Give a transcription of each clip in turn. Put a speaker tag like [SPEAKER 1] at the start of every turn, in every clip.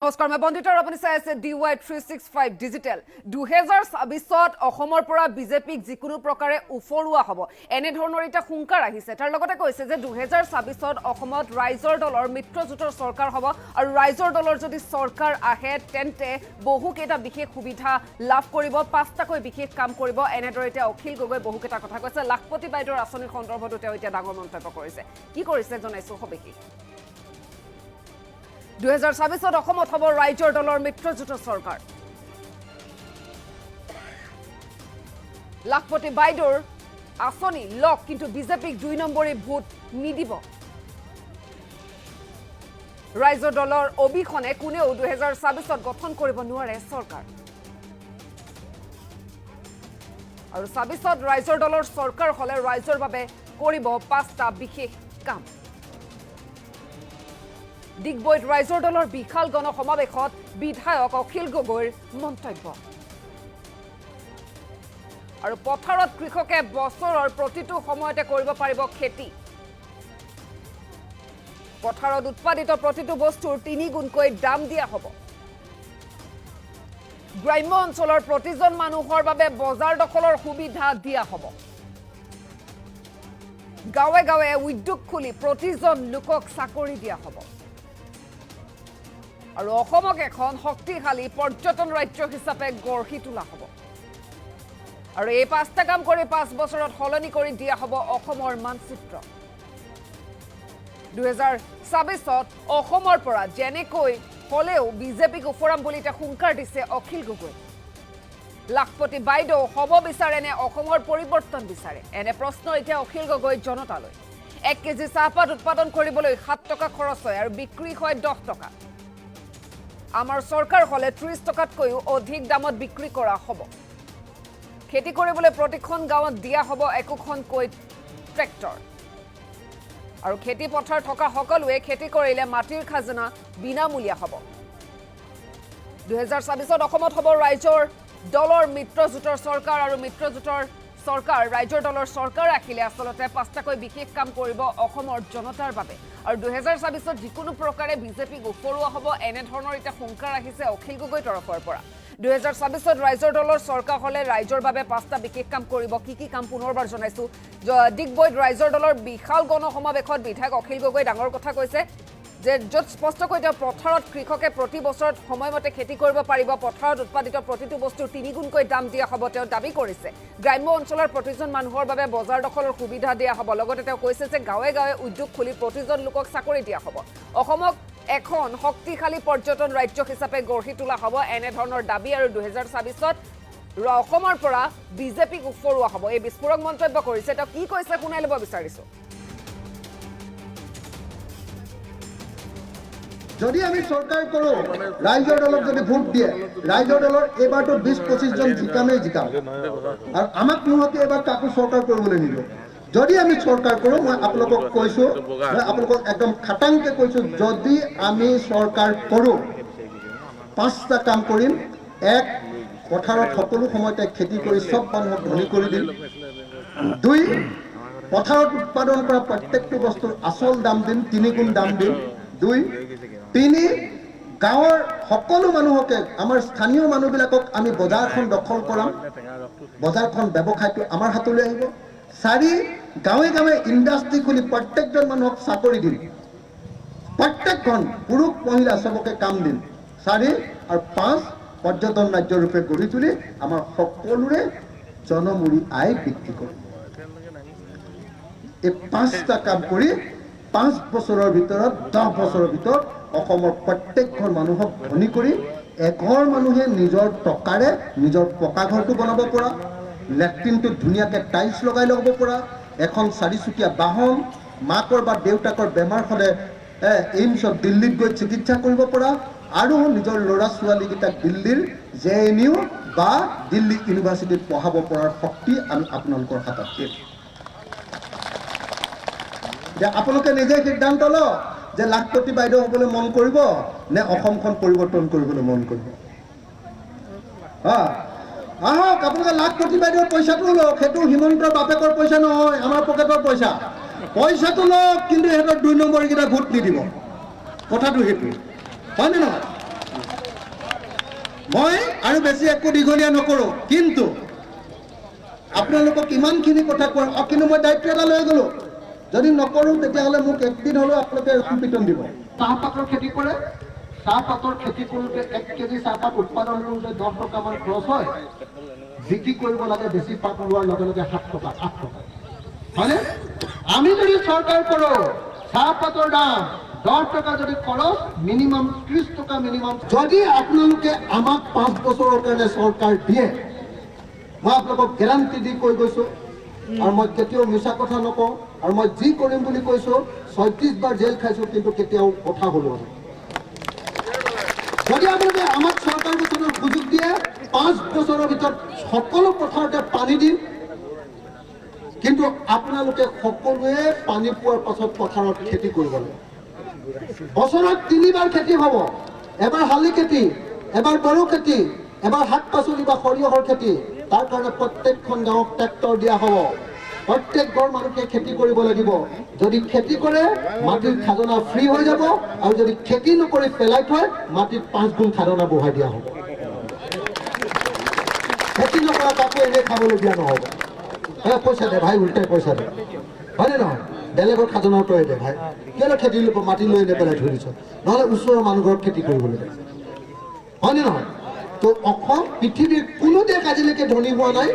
[SPEAKER 1] নমস্কাৰ মই বন্দিতৰ আপুনি চাই আছে DY 365 ডিজিটেল 2024ত অসমৰ পৰা বিজেপিক যিকোনো প্ৰকাৰে উফৰোৱা হ'ব এনে ধৰণৰ এটা হুংকাৰ আহিছে তাৰ লগতে কৈছে যে 2024ত অসমত ৰাইজৰ দলৰ মিত্ৰজোঁটৰ চৰকাৰ হ'ব আৰু ৰাইজৰ দলৰ যদি চৰকাৰ আহে তেন্তে বহুকেইটা বিশেষ সুবিধা লাভ কৰিব পাঁচটাকৈ বিশেষ কাম কৰিব এনেদৰে এতিয়া অখিল গগৈ বহুকেইটা কথা কৈছে লাখপতি বাইদেউৰ আঁচনিৰ সন্দৰ্ভতো তেওঁ এতিয়া ডাঙৰ মন্তব্য কৰিছে কি কৰিছে জনাইছো সবিশেষ 2024ত অসমত হ'ব ৰাইজৰ দলৰ মিত্ৰজোঁটৰ চৰকাৰ লাখপতি বাইদেউৰ আঁচনি লক কিন্তু বিজেপিক 2 নম্বৰী ভোট নিদিব ৰাইজৰ দলৰ অবিহনে কোনেও 2024ত গঠন কৰিব নোৱাৰে চৰকাৰ আৰু 24ত ৰাইজৰ দলৰ চৰকাৰ হলে ৰাইজৰ বাবে কৰিব 5টা বিশেষ কাম ডিগবৈত ৰাইজৰ দলৰ বিশাল গণসমাৱেশত বিধায়ক অখিল গগৈৰ মন্তব্য আৰু পথাৰত কৃষকে বছৰৰ প্ৰতিটো সময়তে কৰিব পাৰিব খেতি পথাৰত উৎপাদিত প্ৰতিটো বস্তুৰ 3 গুণকৈ দাম দিয়া হ'ব গ্ৰাম্য অঞ্চলৰ প্ৰতিজন মানুহৰ বাবে বজাৰ দখলৰ সুবিধা দিয়া হ'ব গাঁৱে গাঁৱে উদ্যোগ খুলি প্ৰতিজন লোকক চাকৰি দিয়া হ'ব আৰু অসমক এখন শক্তিশালী পৰ্যটন ৰাজ্য হিচাপে গঢ়ি তোলা হ'ব আৰু এই 5টা কাম কৰি 5 বছৰত সলনি কৰি দিয়া হ'ব অসমৰ মানচিত্ৰ 2024ত অসমৰ পৰা যেনেকৈ হলেও বিজেপিক উফৰাম বুলি এটা হুংকাৰ দিছে অখিল গগৈ লাখপতি বাইদেউ হ'ব বিচাৰে নে অসমৰ পৰিৱৰ্তন বিচাৰে এনে প্ৰশ্ন এতিয়া অখিল গগৈ জনতালৈ 1 কেজি চাহপাত উৎপাদন কৰিবলৈ 7 টকা খৰচ হয় আৰু বিক্ৰী হয় 10 টকা আমাৰ চৰকাৰ হলে 30 টকাতকৈও অধিক দামত বিক্ৰী কৰা হ'ব খেতি কৰিবলৈ প্ৰতিখন গাঁৱত দিয়া হ'ব একোখনকৈ ট্ৰেক্টৰ আৰু খেতি পথাৰ থকা সকলোৱে খেতি কৰিলে মাটিৰ খাজনা বিনামূলীয়া হ'ব 2024ত অসমত হ'ব ৰাইজৰ দলৰ মিত্ৰজোঁটৰ চৰকাৰ আৰু মিত্ৰজোঁটৰ চৰকাৰ ৰাইজৰ দলৰ চৰকাৰ আহিলে আসলতে 5টাকৈ বিশেষ কাম কৰিব অসমৰ জনতাৰ বাবে আৰু 2024ত যিকোনো প্ৰকাৰে বিজেপিক উফৰোৱা হ'ব এনে ধৰণৰ এটা হুংকাৰ আহিছে অখিল গগৈ তৰফৰ পৰা 2024ত ৰাইজৰ দলৰ চৰকাৰ হলে ৰাইজৰ বাবে 5টা বিশেষ কাম কৰিব কি কাম পুনৰবাৰ জনাইছো ডিগবৈত ৰাইজৰ দলৰ বিশাল গণসমাৱেশত বিধায়ক অখিল গগৈ ডাঙৰ কথা কৈছে যে য'ত স্পষ্টকৈ তেওঁ পথাৰত কৃষকে প্ৰতি বছৰত সময়মতে খেতি কৰিব পাৰিব পথাৰত উৎপাদিত প্ৰতিটো বস্তুৰ 3 গুণকৈ দাম দিয়া হ'ব তেওঁ দাবী কৰিছে গ্ৰাম্য অঞ্চলৰ প্ৰতিজন মানুহৰ বাবে বজাৰ দখলৰ সুবিধা দিয়া হ'ব লগতে তেওঁ কৈছে যে গাঁৱে গাঁৱে উদ্যোগ খুলি প্ৰতিজন লোকক চাকৰি দিয়া হ'ব অসমক এখন শক্তিশালী পৰ্যটন ৰাজ্য হিচাপে গঢ়ি তোলা হ'ব এনে ধৰণৰ দাবী আৰু 2024ত অসমৰ পৰা বিজেপিক উফৰোৱা হ'ব এই বিস্ফোৰক মন্তব্য কৰিছে তেওঁ কি কৈছে শুনাই ল'ব বিচাৰিছো
[SPEAKER 2] যদি আমি সরকার করো রাইজর দলক যদি ভোট দিয়ে রাইজর দলর এবার তো 20-25 জন জিকামে জিকাম আর আমাক নোহোকে এবার কাকো সরকার করবলে নিব যদি আমি সরকার করো মই আপোনালোকক কৈছো মই আপোনালোকক একদম খাটাংকে কৈছো যদি আমি সরকার করো 5টা কাম কৰিম এক পথাৰত সকলো সময়তে খেতি কৰি সব মানুহক ধনী কৰি দিম 2 পথাৰত উৎপাদন কৰা প্ৰত্যেকটো বস্তুৰ আসল দাম দিম 3 গুণ দাম দিম 2 তিনি গাঁৱৰ সকলো মানুহকে আমাৰ স্থানীয় মানুহবিলাকক আমি বজাৰখন দখল কৰাম বজাৰখন ব্যৱসায়টো আমাৰ হাতলৈ আহিব 4 গাঁৱে গাঁৱে ইণ্ডাষ্ট্ৰি খুলি প্ৰত্যেকজন মানুহক চাকৰি দিম প্ৰত্যেকখন পুৰুষ মহিলা সবকে কাম দিম 4 আৰু 5 পৰ্যটন ৰাজ্য ৰূপে গঢ়ি তুলি আমাৰ সকলোৰে জনমূৰি আয় বৃদ্ধি কৰিম এই 5টা কাম কৰি 5 বছৰৰ ভিতৰত 10 বছৰৰ ভিতৰত অসমৰ প্ৰত্যেকখন মানুহক ধনী কৰি এঘৰ মানুহে নিজৰ টকাৰে নিজৰ পকা ঘৰটো বনাব পৰা লেট্ৰিনটো ধুনীয়াকৈ টাইলছ লগাই ল'ব পৰা এখন 4চকীয়া বাহন মাকৰ বা দেউতাকৰ বেমাৰ হ'লে এইমছত দিল্লীত গৈ চিকিৎসা কৰিব পৰা আৰু নিজৰ ল'ৰা ছোৱালীকেইটাক দিল্লীৰ JNU বা দিল্লী ইউনিভাৰ্চিটিত পঢ়াব পৰাৰ শক্তি আমি আপোনালোকৰ হাতত দিম যে আপোনালোকে নিজে সিদ্ধান্ত লওক যে লাখপতি বাইদেউ হ'বলৈ মন কৰিব নে অসমখন পৰিৱৰ্তন কৰিবলৈ মন কৰিব আহক আপোনালোকে লাখপতি বাইদেউৰ পইচাটো লওক সেইটো হিমন্তৰ বাপেকৰ পইচা নহয় আমাৰ পকেটৰ পইচাটো লওক কিন্তু সিহঁতৰ 2 নম্বৰীকেইটা ভোট নিদিব কথাটো সেইটো হয় নে নহয় মই আৰু বেছি একো দীঘলীয়া নকৰোঁ, কিন্তু আপোনালোকক ইমানখিনি কথা কোৱাৰ কিন্তু মই দায়িত্ব এটা লৈ গ'লো, যদি নকৰোঁ তেতিয়াহ'লে মোক একদিন হ'লেও আপোনালোকে পিটন দিব। চাহপাতৰ খেতি কৰে, চাহপাতৰ খেতি কৰোঁতে 1 কেজি চাহপাত উৎপাদন কৰোঁতে 10 টকামান খৰচ হয়, বিক্ৰী কৰিব লাগে বেছি পাত ওলোৱাৰ লগে লগে 7 টকা 8 টকা, হয়নে? আমি যদি চৰকাৰ কৰোঁ, চাহপাতৰ দাম 10 টকা যদি খৰচ, মিনিমাম 30 টকা মিনিমাম। যদি আপোনালোকে আমাক 5 বছৰৰ কাৰণে চৰকাৰ দিয়ে, মই আপোনালোকক গেৰাণ্টি দি কৈ গৈছোঁ, আৰু মই কেতিয়াও মিছা কথা নকওঁ, আৰু মই যি কৰিম বুলি কৈছোঁ, 36 বাৰ জেল খাইছোঁ, কিন্তু কেতিয়াও কথা হ'লোৱা নাই। যদি আপোনালোকে আমাক চৰকাৰ গঠনৰ সুযোগ দিয়ে, 5 বছৰৰ ভিতৰত সকলো পথাৰতে পানী দিম, কিন্তু আপোনালোকে সকলোৱে পানী পোৱাৰ পাছত পথাৰত খেতি কৰিব লাগে। বছৰত 3 বাৰ খেতি হ'ব, এবাৰ শালি খেতি, এবাৰ বড়ো খেতি, এবাৰ শাক পাচলি বা সৰিয়হৰ খেতি। তাৰ কাৰণে প্ৰত্যেকখন গাঁৱক ট্ৰেক্টৰ দিয়া হ'ব, প্ৰত্যেক ঘৰ মানুহে খেতি কৰিব লাগিব। যদি খেতি কৰে, মাটিৰ খাজনা ফ্ৰী হৈ যাব, আৰু যদি খেতি নকৰি পেলাই থয়, মাটিত 5 গুণ খাজনা বঢ়াই দিয়া হ'ব। খেতি নকৰা কাকো এনেই খাবলৈ দিয়া নহ'ব। পইচা দে ভাই, উল্টাই পইচা দে, হয়নে নহয়? বেলেগৰ খাজনা তই দে ভাই, কেলৈ খেতি মাটি লৈ এনে পেলাই থৈ দিছ, নহ'লে ওচৰৰ মানুহ ঘৰত খেতি কৰিবলৈ দে, হয়নে নহয়? তো অসম পৃথিৱীৰ কোনো দেশ আজিলৈকে ধনী হোৱা নাই,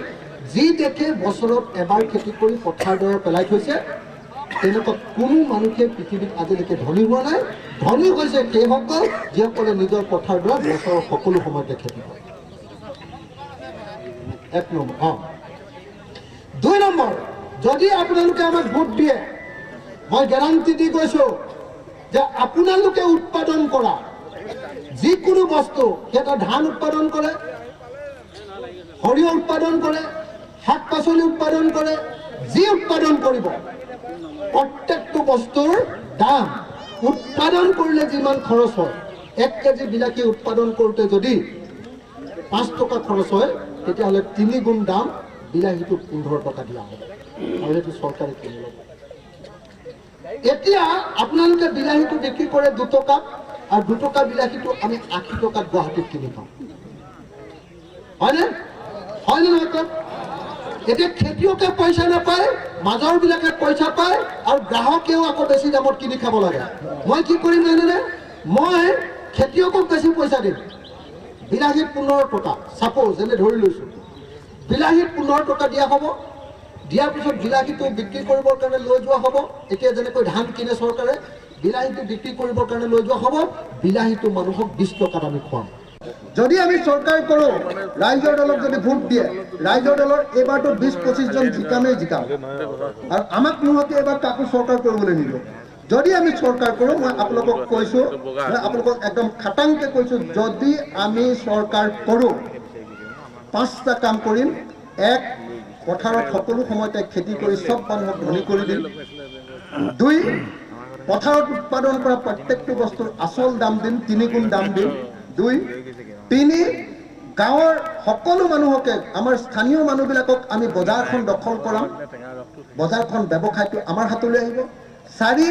[SPEAKER 2] যি দেশে বছৰত এবাৰ খেতি কৰি পথাৰডৰা পেলাই থৈছে, তেনেকুৱা কোনো মানুহে পৃথিৱীত আজিলৈকে ধনী হোৱা নাই। ধনী হৈছে সেইসকল যিসকলে নিজৰ পথাৰডৰা বছৰৰ সকলো সময়তে খেতি কৰে। 1 নম্বৰ। 2 নম্বৰ, যদি আপোনালোকে আমাক ভোট দিয়ে, মই গেৰাণ্টি দি কৈছোঁ যে আপোনালোকে উৎপাদন কৰা যিকোনো বস্তু, সিহঁতে ধান উৎপাদন কৰে, সৰিয়হ উৎপাদন কৰে, শাক পাচলি উৎপাদন কৰে, যি উৎপাদন কৰিব, প্ৰত্যেকটো বস্তুৰ দাম উৎপাদন কৰিলে যিমান খৰচ হয়, 1 কেজি বিলাহী উৎপাদন কৰোঁতে যদি 5 টকা খৰচ হয়, তেতিয়াহ'লে 3 গুণ দাম বিলাহীটো 15 টকা দিয়া হ'ব, আৰু সেইটো চৰকাৰে কিনি ল'ব। এতিয়া আপোনালোকে বিলাহীটো বিক্ৰী কৰে 2 টকা, আৰু 2 টকা বিলাহীটো আমি 80 টকাত গুৱাহাটীত কিনি পাওঁ, হয়নে? হয়নে নহয় কওক? এতিয়া খেতিয়কে পইচা নাপায়, মাজৰবিলাকে পইচা পায়, আৰু গ্ৰাহকেও আকৌ বেছি দামত কিনি খাব লাগে। মই কি কৰিম জানেনে? মই খেতিয়কক বেছি পইচা দিম, বিলাহীত 15 টকা, চাপ'জ যেনে ধৰি লৈছোঁ, বিলাহীত 15 টকা দিয়া হ'ব। দিয়াৰ পিছত বিলাহীটো বিক্ৰী কৰিবৰ কাৰণে লৈ যোৱা হ'ব। এতিয়া যেনেকৈ ধান কিনে চৰকাৰে, বিলাহীটো বিক্ৰী কৰিবৰ কাৰণে লৈ যোৱা হ'ব। বিলাহীটো মানুহক 20 টকাত আমি খুৱাম। যদি আমি চৰকাৰ কৰোঁ, ৰাইজৰ দলক যদি ভোট দিয়ে, ৰাইজৰ দলৰ এইবাৰতো 20-25 জন জিকামেই জিকাম, আৰু আমাক নোহোৱাকৈ এইবাৰ কাকো চৰকাৰ কৰিবলৈ নিদিওঁ। যদি আমি চৰকাৰ কৰোঁ, মই আপোনালোকক কৈছোঁ, মই আপোনালোকক একদম খাটাংকৈ কৈছোঁ, যদি আমি চৰকাৰ কৰোঁ, 5টা কাম কৰিম। 1, পথাৰত সকলো সময়তে খেতি কৰি চব মানুহক ধনী কৰি দিম। 2, পথাৰত উৎপাদন কৰা প্ৰত্যেকটো বস্তুৰ আচল দাম দিম, 3 গুণ দাম দিম। 2, 3, গাঁৱৰ সকলো মানুহকে, আমাৰ স্থানীয় মানুহবিলাকক আমি বজাৰখন দখল কৰাম, বজাৰখন ব্যৱসায়টো আমাৰ হাতলৈ আহিব। 4,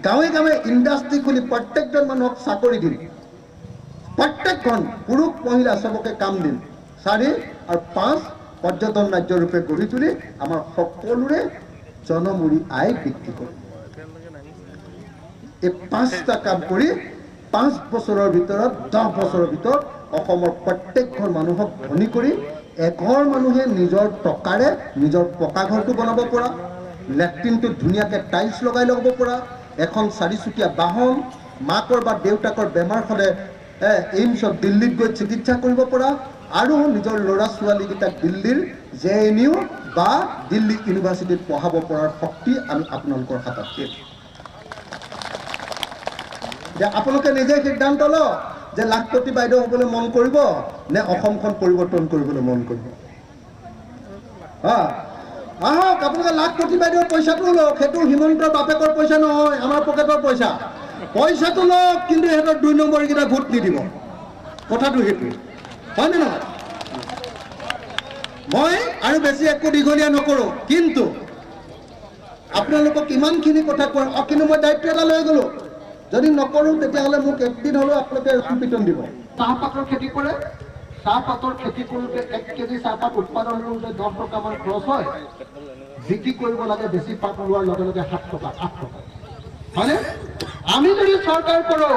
[SPEAKER 2] গাঁৱে গাঁৱে ইণ্ডাষ্ট্ৰি খুলি প্ৰত্যেকজন মানুহক চাকৰি দিম, প্ৰত্যেকখন পুৰুষ মহিলা চবকে কাম দিম। 4 আৰু 5, পৰ্যটন ৰাজ্য ৰূপে গঢ়ি তুলি আমাৰ সকলোৰে জনমূৰি আয় বৃদ্ধি কৰিম। এই 5টা কাম কৰি 5 বছৰৰ ভিতৰত, 10 বছৰৰ ভিতৰত অসমৰ প্ৰত্যেকঘৰ মানুহক ধনী কৰি, এঘৰ মানুহে নিজৰ টকাৰে নিজৰ পকা ঘৰটো বনাব পৰা, লেট্ৰিনটোত ধুনীয়াকৈ টাইলছ লগাই ল'ব পৰা, এখন 4চকীয়া বাহন, মাকৰ বা দেউতাকৰ বেমাৰ হ'লে এইমছত দিল্লীত গৈ চিকিৎসা কৰিব পৰা, আৰু নিজৰ ল'ৰা ছোৱালীকেইটাক দিল্লীৰ JNU বা দিল্লী ইউনিভাৰ্চিটিত পঢ়াব পৰাৰ শক্তি আমি আপোনালোকৰ হাতত দিম। যে আপোনালোকে নিজে সিদ্ধান্ত লওক যে লাখপতি বাইদেউ হ'বলৈ মন কৰিব নে অসমখন পৰিৱৰ্তন কৰিবলৈ মন কৰিব। আহক, আপোনালোকে লাখপতি বাইদেউৰ পইচাটো লওক, সেইটো হিমন্তৰ বাপেকৰ পইচা নহয়, আমাৰ পকেটৰ পইচা। পইচাটো লওক, কিন্তু সিহঁতৰ 2 নম্বৰীকেইটা ভোট নিদিব। কথাটো সেইটোৱে, হয়নে নহয়? মই আৰু বেছি একো দীঘলীয়া নকৰোঁ, কিন্তু আপোনালোকক ইমানখিনি কথা কোৱাৰ কিন্তু মই দায়িত্ব এটা লৈ গ'লো, যদি নকৰোঁ তেতিয়াহ'লে মোক একদিন হ'লেও আপোনালোকে পিটন দিব। চাহপাতৰ খেতি কৰে, চাহপাতৰ খেতি কৰোঁতে 1 কেজি চাহপাত উৎপাদন কৰোঁতে 10 টকামান খৰচ হয়, বিক্ৰী কৰিব লাগে বেছি পাত ওলোৱাৰ লগে লগে 7 টকা 8 টকা হয়নে? আমি যদি চৰকাৰ কৰোঁ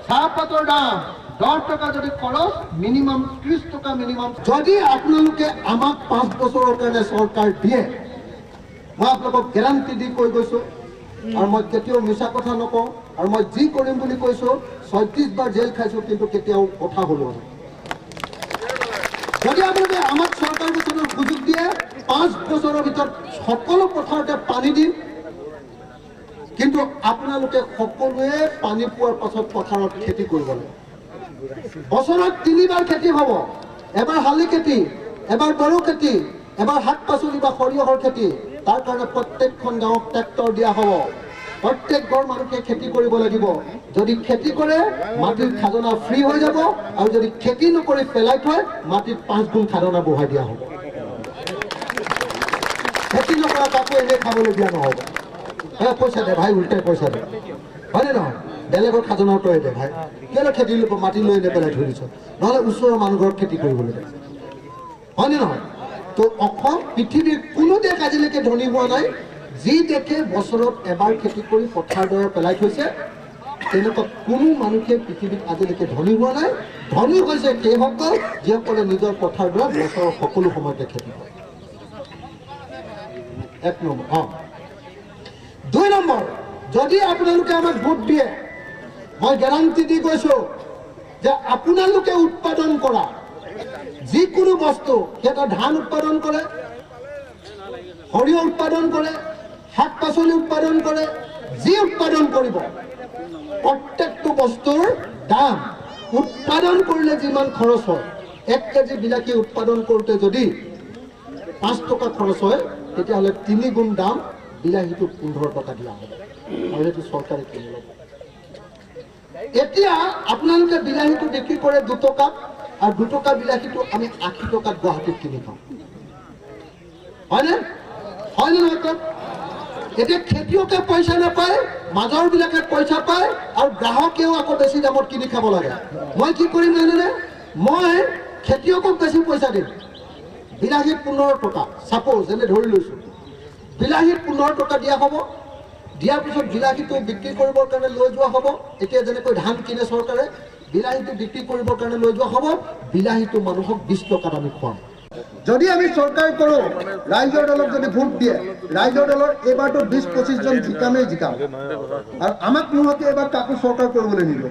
[SPEAKER 2] চাহপাতৰ দাম 10 টকা যদি খৰচ মিনিমাম 30 টকা মিনিমাম যদি আপোনালোকে আমাক 5 বছৰৰ কাৰণে চৰকাৰ দিয়ে, মই আপোনালোকক গেৰাণ্টি দি কৈ গৈছোঁ আৰু মই কেতিয়াও মিছা কথা নকওঁ আৰু মই যি কৰিম বুলি কৈছোঁ 36 বাৰ জেল খাইছোঁ কিন্তু কেতিয়াও কথা হ'লোৱা নাই। যদি আপোনালোকে আমাক চৰকাৰ গঠনৰ সুযোগ দিয়ে 5 বছৰৰ ভিতৰত সকলো পথাৰতে পানী দিম, কিন্তু আপোনালোকে সকলোৱে পানী পোৱাৰ পাছত পথাৰত খেতি কৰিব লাগে। বছৰত 3 বাৰ খেতি হ'ব, এবাৰ শালি খেতি, এবাৰ বড়ো খেতি, এবাৰ শাক পাচলি বা সৰিয়হৰ খেতি। তাৰ কাৰণে প্ৰত্যেকখন গাঁৱত ট্ৰেক্টৰ দিয়া হ'ব, প্ৰত্যেক ঘৰ মানুহে খেতি কৰিব লাগিব। যদি খেতি কৰে মাটিৰ খাজনা ফ্ৰী হৈ যাব আৰু যদি খেতি নকৰি পেলাই থয় মাটিত 5 গুণ খাজনা বঢ়াই দিয়া হ'ব। খেতি নকৰা কাকো এনেই খাবলৈ দিয়া নহ'ব। পইচা দে ভাই, উল্টাই পইচা দে, হয়নে নহয়? বেলেগৰ খাজনা তই দে ভাই, কেলৈ খেতি মাটি লৈ এনে পেলাই থৈ দিছ, নহ'লে ওচৰৰ মানুহ ঘৰত খেতি কৰিবলৈ দে, হয়নে নহয়? তো অসম পৃথিৱীৰ কোনো দেশ আজিলৈকে ধনী হোৱা নাই যি দেশে বছৰত এবাৰ খেতি কৰি পথাৰডৰা পেলাই থৈছে। তেনেকুৱা কোনো মানুহে পৃথিৱীত আজিলৈকে ধনী হোৱা নাই। ধনী হৈছে সেইসকল যিসকলে নিজৰ পথাৰডৰা বছৰৰ সকলো সময়তে খেতি কৰে। 1 নম্বৰ। 2 নম্বৰ, যদি আপোনালোকে আমাক ভোট দিয়ে, মই গেৰাণ্টি দি কৈছোঁ যে আপোনালোকে উৎপাদন কৰা যিকোনো বস্তু, সিহঁতে ধান উৎপাদন কৰে, সৰিয়হ উৎপাদন কৰে, শাক পাচলি উৎপাদন কৰে, যি উৎপাদন কৰিব প্ৰত্যেকটো বস্তুৰ দাম উৎপাদন কৰিলে যিমান খৰচ হয়, 1 কেজি বিলাহী উৎপাদন কৰোঁতে যদি 5 টকা খৰচ হয়, তেতিয়াহ'লে 3 গুণ দাম বিলাহীটো 15 টকা দিয়া হ'ব আৰু সেইটো চৰকাৰে কিনি ল'ব। এতিয়া আপোনালোকে বিলাহীটো বিক্ৰী কৰে 2 টকাত আৰু 2 টকা বিলাহীটো আমি 80 টকাত গুৱাহাটীত কিনি খাওঁ, হয়নে? হয়নে নহয়? এতিয়া খেতিয়কে পইচা নাপায়, মাজৰবিলাকে পইচা পায় আৰু গ্ৰাহকেও আকৌ বেছি দামত কিনি খাব লাগে। মই কি কৰিম জানেনে? মই খেতিয়কক বেছি পইচা দিম। বিলাহীত 15 টকা চাপ'জ যেনে ধৰি লৈছোঁ, বিলাহীত 15 টকা দিয়া হ'ব। দিয়াৰ পিছত বিলাহীটো বিক্ৰী কৰিবৰ কাৰণে লৈ যোৱা হ'ব। এতিয়া যেনেকৈ ধান কিনে চৰকাৰে, বিলাহীটো বিক্ৰী কৰিবৰ কাৰণে লৈ যোৱা হ'ব। বিলাহীটো মানুহক 20 টকাত আমি খুৱাম। যদি আমি চৰকাৰ কৰোঁ, ৰাইজৰ দলক যদি ভোট দিয়ে, ৰাইজৰ দলৰ এইবাৰতো 20-25 জন জিকামেই জিকাম আৰু আমাক নোহোৱাকৈ এবাৰ কাকো চৰকাৰ কৰিবলৈ নিদিব।